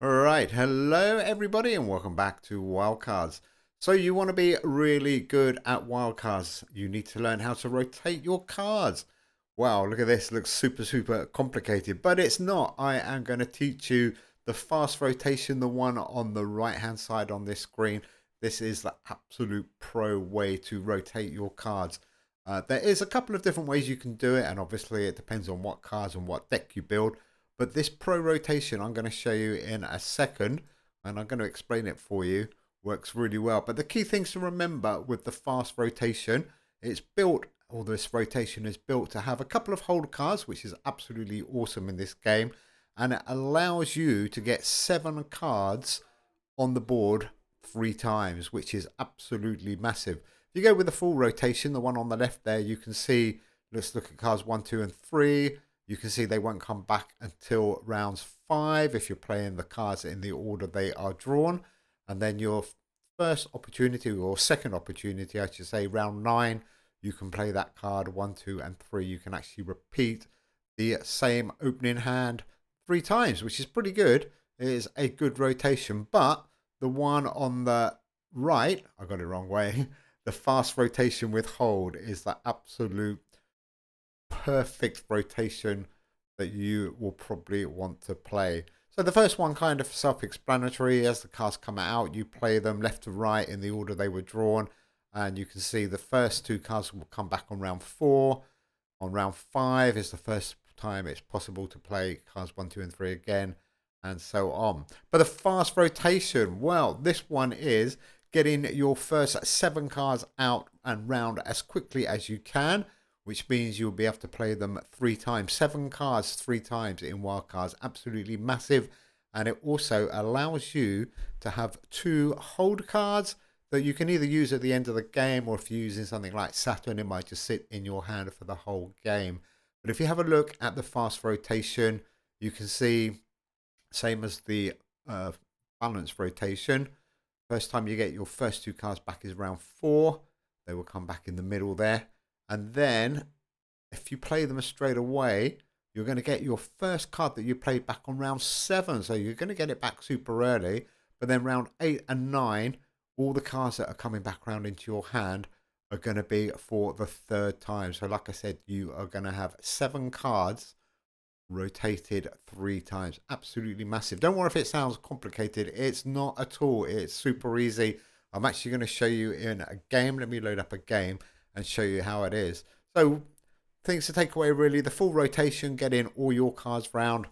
Alright, hello everybody and welcome back to Wildcards. So you want to be really good at Wildcards, you need to learn how to rotate your cards. Wow, look at this, looks super complicated, but it's not. I am going to teach you the fast rotation, the one on the right hand side on this screen. This is the absolute pro way to rotate your cards. There is a couple of different ways you can do it, and obviously it depends on what cards and what deck you build. But this pro rotation I'm going to show you in a second, and I'm going to explain it for you. Works really well. But the key things to remember with the fast rotation, it's built, or this rotation is built to have a couple of hold cards, which is absolutely awesome in this game. And it allows you to get 7 cards on the board 3 times, which is absolutely massive. If you go with the full rotation, the one on the left there, you can see, let's look at cards 1, 2, and 3. You can see they won't come back until rounds 5 if you're playing the cards in the order they are drawn. And then your first opportunity, or second opportunity, I should say, round 9, you can play that card 1, 2, and 3. You can actually repeat the same opening hand 3 times, which is pretty good. It is a good rotation. But the one on the right, I got it wrong way, the fast rotation with hold is the absolute perfect rotation that you will probably want to play. So the first one kind of self-explanatory. As the cards come out, you play them left to right in the order they were drawn, and you can see the first 2 cards will come back on round 4. On round 5 is the first time it's possible to play cards 1, 2, and 3 again, and so on. But the fast rotation, well, this one is getting your first 7 cards out and round as quickly as you can, which means you'll be able to play them 3 times. 7 cards 3 times in Wildcards, absolutely massive. And it also allows you to have 2 hold cards that you can either use at the end of the game, or if you're using something like Saturn, it might just sit in your hand for the whole game. But if you have a look at the fast rotation, you can see, same as the balanced rotation, first time you get your first 2 cards back is round 4. They will come back in the middle there. And then if you play them straight away, you're going to get your first card that you played back on round 7. So you're going to get it back super early. But then round 8 and 9, all the cards that are coming back round into your hand are going to be for the 3rd time. So like I said, you are going to have 7 cards rotated 3 times. Absolutely massive. Don't worry if it sounds complicated. It's not at all. It's super easy. I'm actually going to show you in a game. Let me load up a game and show you how it is. So things to take away really: the full rotation, getting all your cards round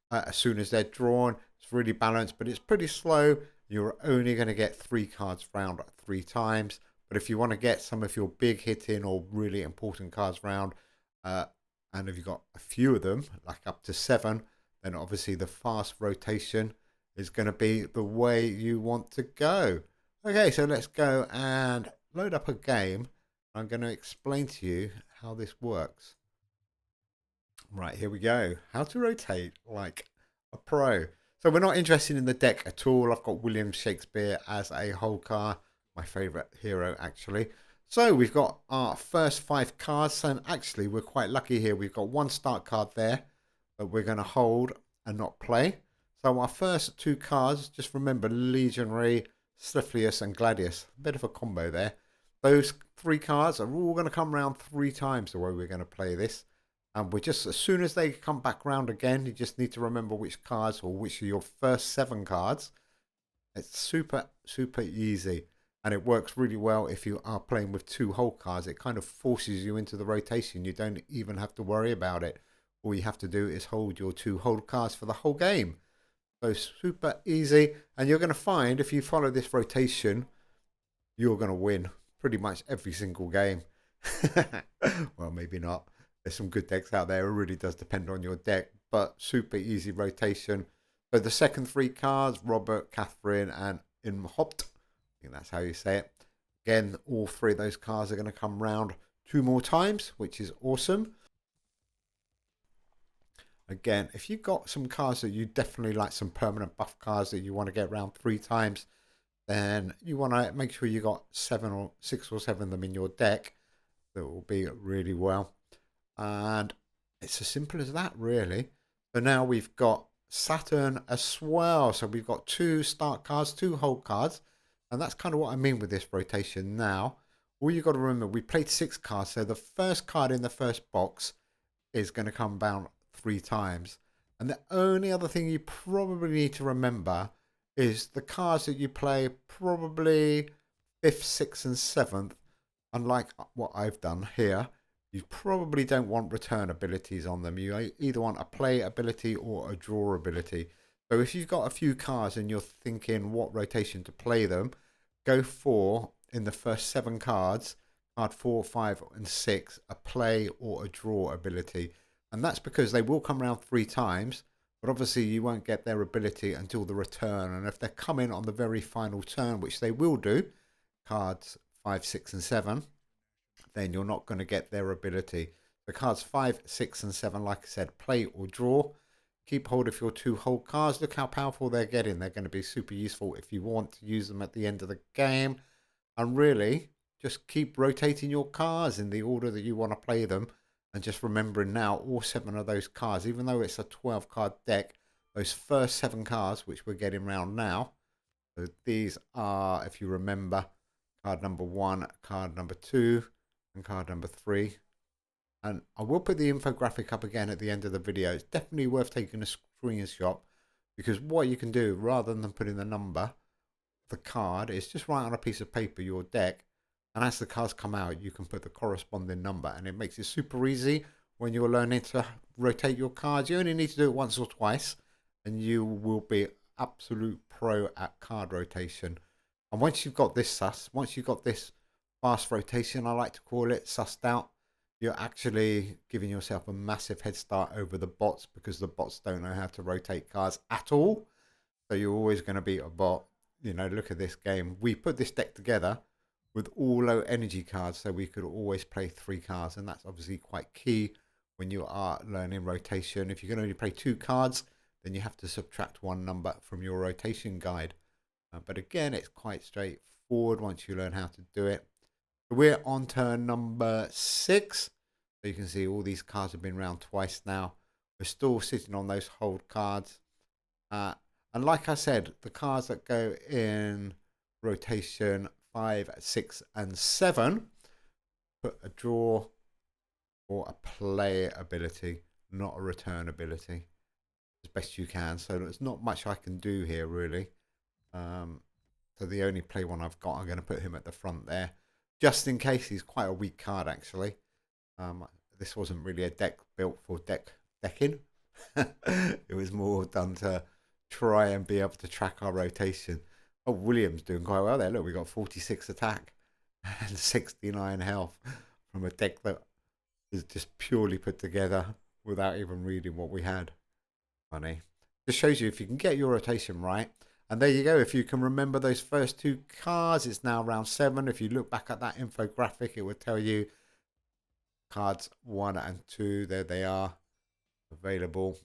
as soon as they're drawn. It's really balanced, but it's pretty slow. You're only going to get 3 cards round 3 times. But if you want to get some of your big hitting or really important cards round, and if you've got a few of them, like up to 7, then obviously the fast rotation is going to be the way you want to go. Okay, so let's go and load up a game. I'm going to explain to you how this works. Right, here we go. How to rotate like a pro. So we're not interested in the deck at all. I've got William Shakespeare as a whole card, my favourite hero actually. So we've got our first 5 cards, and actually we're quite lucky here. We've got 1 start card there that we're going to hold and not play. So our first 2 cards, just remember Legionary, Sliflius and Gladius. A bit of a combo there. Those 3 cards are all going to come round 3 times the way we're going to play this. And we're just, as soon as they come back round again, you just need to remember which cards, or which are your first 7 cards. It's super easy. And it works really well if you are playing with 2 hold cards. It kind of forces you into the rotation. You don't even have to worry about it. All you have to do is hold your 2 hold cards for the whole game. So super easy. And you're going to find, if you follow this rotation, you're going to win pretty much every single game. Well, maybe not. There's some good decks out there. It really does depend on your deck. But super easy rotation. So the second 3 cards, Robert, Catherine, and Imhotep. I think that's how you say it. Again, all 3 of those cards are going to come round 2 more times, which is awesome. Again, if you've got some cards that you definitely like, some permanent buff cards that you want to get round 3 times, then you want to make sure you got 7 or 6 or 7 of them in your deck. That will be really well. And it's as simple as that, really. So now we've got Saturn as well. So we've got 2 start cards, 2 hold cards. And that's kind of what I mean with this rotation now. All you got to remember, we played 6 cards. So the first card in the first box is going to come down 3 times. And the only other thing you probably need to remember is the cards that you play probably 5th, 6th and 7th, unlike what I've done here, you probably don't want return abilities on them. You either want a play ability or a draw ability. So if you've got a few cards and you're thinking what rotation to play them, go for, in the first 7 cards, card 4, 5 and 6, a play or a draw ability. And that's because they will come around 3 times, but obviously you won't get their ability until the return. And if they're coming on the very final turn, which they will do, cards 5, 6 and 7, then you're not going to get their ability. The cards 5, 6 and 7, like I said, play or draw. Keep hold of your 2 hold cards. Look how powerful they're getting. They're going to be super useful if you want to use them at the end of the game. And really, just keep rotating your cards in the order that you want to play them. And just remembering now, all 7 of those cards, even though it's a 12 card deck, those first 7 cards, which we're getting round now. So these are, if you remember, card number 1, card number 2, and card number 3. And I will put the infographic up again at the end of the video. It's definitely worth taking a screenshot, because what you can do, rather than putting the number of the card, is just write on a piece of paper your deck, and as the cards come out you can put the corresponding number, and it makes it super easy when you're learning to rotate your cards. You only need to do it once or twice and you will be absolute pro at card rotation. And once you've got this once you've got this fast rotation, I like to call it, sussed out, you're actually giving yourself a massive head start over the bots, because the bots don't know how to rotate cards at all. So you're always going to beat a bot. You know, look at this game. We put this deck together with all low energy cards, so we could always play 3 cards, and that's obviously quite key when you are learning rotation. If you can only play 2 cards, then you have to subtract 1 number from your rotation guide. But again, it's quite straightforward once you learn how to do it. So we're on turn number 6. So you can see all these cards have been round twice now. We're still sitting on those hold cards. And like I said, the cards that go in rotation 5, 6 and 7, put a draw or a play ability, not a return ability, as best you can. So there's not much I can do here really. So the only play one I've got, I'm going to put him at the front there, just in case. He's quite a weak card actually. This wasn't really a deck built for decking. It was more done to try and be able to track our rotation. Oh, William's doing quite well there. Look, we got 46 attack and 69 health from a deck that is just purely put together without even reading what we had. Funny. Just shows you if you can get your rotation right. And there you go. If you can remember those first 2 cards, it's now round 7. If you look back at that infographic, it would tell you cards 1 and 2. There they are, available.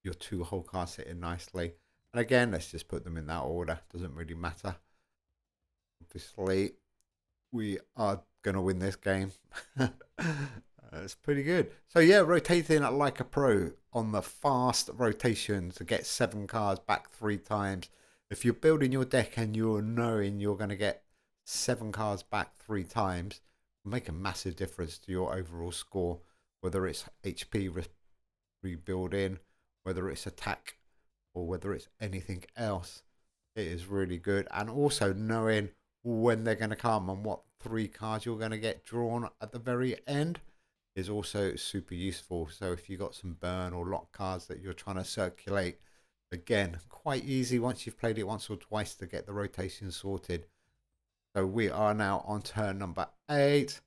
Your 2 whole cards sitting nicely. And again, let's just put them in that order. Doesn't really matter. Obviously, we are going to win this game. It's pretty good. So yeah, rotating like a pro on the fast rotation to get 7 cards back 3 times. If you're building your deck and you're knowing you're going to get 7 cards back 3 times, it'll make a massive difference to your overall score, whether it's HP rebuilding, whether it's attack, or whether it's anything else. It is really good. And also knowing when they're going to come and what 3 cards you're going to get drawn at the very end is also super useful. So if you've got some burn or lock cards that you're trying to circulate, again, quite easy once you've played it once or twice to get the rotation sorted. So we are now on turn number 8.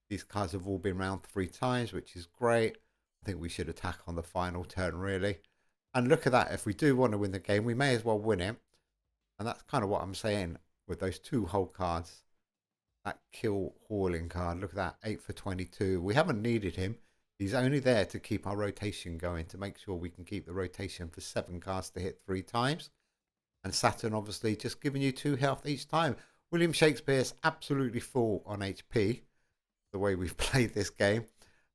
These cards have all been round 3 times, which is great. I think we should attack on the final turn really. And look at that, if we do want to win the game, we may as well win it. And that's kind of what I'm saying with those 2 hold cards. That kill hauling card, look at that, 8 for 22. We haven't needed him. He's only there to keep our rotation going, to make sure we can keep the rotation for 7 cards to hit 3 times. And Saturn obviously just giving you 2 health each time. William Shakespeare's absolutely full on HP, the way we've played this game.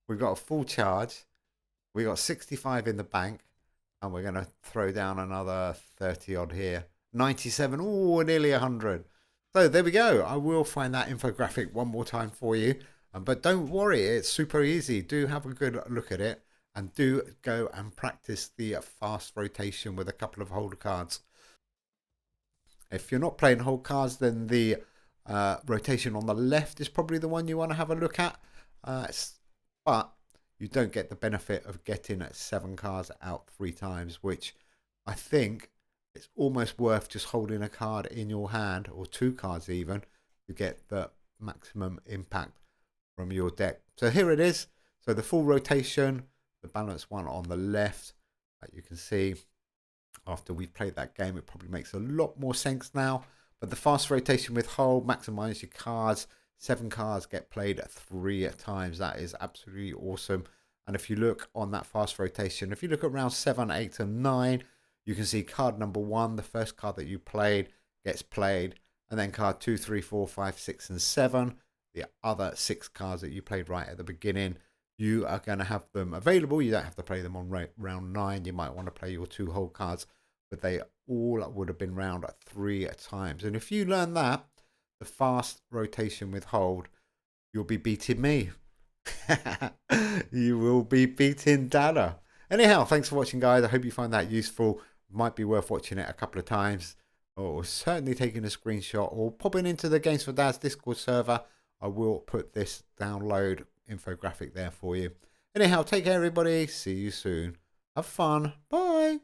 We've got a full charge. We've got 65 in the bank. And we're going to throw down another 30 odd here. 97. Oh, nearly 100. So there we go. I will find that infographic one more time for you. But don't worry, it's super easy. Do have a good look at it. And do go and practice the fast rotation with a couple of holder cards. If you're not playing hold cards, then the rotation on the left is probably the one you want to have a look at. But you don't get the benefit of getting 7 cards out 3 times, which I think it's almost worth just holding a card in your hand, or 2 cards even, to get the maximum impact from your deck. So here it is. So the full rotation, the balanced one on the left, you can see after we've played that game, it probably makes a lot more sense now. But the fast rotation with hold, maximize your cards. 7 cards get played 3 times. That is absolutely awesome. And if you look on that fast rotation, if you look at round 7, 8, and 9, you can see card number 1, the first card that you played, gets played. And then card 2, 3, 4, 5, 6, and 7, the other 6 cards that you played right at the beginning, you are going to have them available. You don't have to play them on round 9. You might want to play your 2 hold cards, but they all would have been round 3 times. And if you learn that, the fast rotation with hold, you'll be beating me. You will be beating Dada. Anyhow, thanks for watching, guys. I hope you find that useful. Might be worth watching it a couple of times, or certainly taking a screenshot or popping into the Games for Dads Discord server. I will put this download infographic there for you. Anyhow, take care, everybody. See you soon. Have fun. Bye.